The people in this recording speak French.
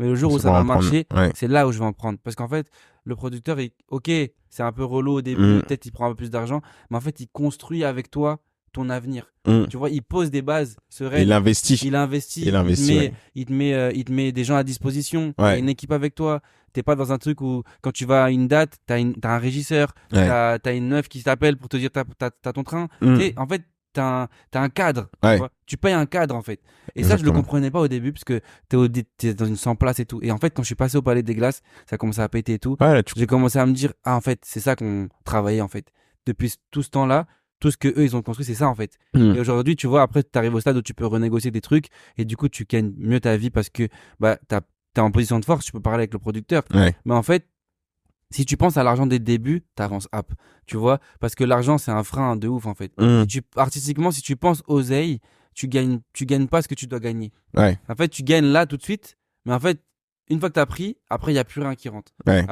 Mais le jour où Ça ça va va en prendre. marcher, Ouais. c'est là où je vais en prendre. Parce qu'en fait, le producteur, ok, c'est un peu relou au début, Mm, peut-être il prend un peu plus d'argent, mais en fait, il construit avec toi ton avenir. mm. Tu vois, il pose des bases Il sereines. investit. Il investit, Il investit, ouais. il te met des gens à disposition. Il y a Ouais. une équipe avec toi. T'es pas dans un truc où, quand tu vas à une date, t'as un régisseur, Ouais. t'as une meuf qui t'appelle pour te dire t'as ton train. Tu sais, Mm. en fait, t'as un cadre, tu Ouais. vois. Tu payes un cadre, en fait. Et ça, je le Exactement. comprenais pas au début, parce que t'es dans une 100 places et tout. Et en fait, quand je suis passé au Palais des Glaces, ça a commencé à péter et tout. Ouais, là, tu J'ai comprends. commencé à me dire, ah, en fait, c'est ça qu'on travaillait, en fait. Depuis tout ce temps-là, tout ce que eux, ils ont construit, c'est ça, en fait. Mm. Et aujourd'hui, tu vois, après, tu arrives au stade où tu peux renégocier des trucs et du coup, tu gagnes mieux ta vie parce que bah, t'es en position de force, tu peux parler avec le producteur. Ouais. Mais en fait, si tu penses à l'argent dès le début, t'avances up. Tu vois, parce que l'argent, c'est un frein de ouf, en fait. Mm. Artistiquement, si tu penses oseille, tu gagnes pas ce que tu dois gagner. Ouais. En fait, tu gagnes là tout de suite, mais en fait, une fois que tu as pris, après, il n'y a plus rien qui rentre. Ouais.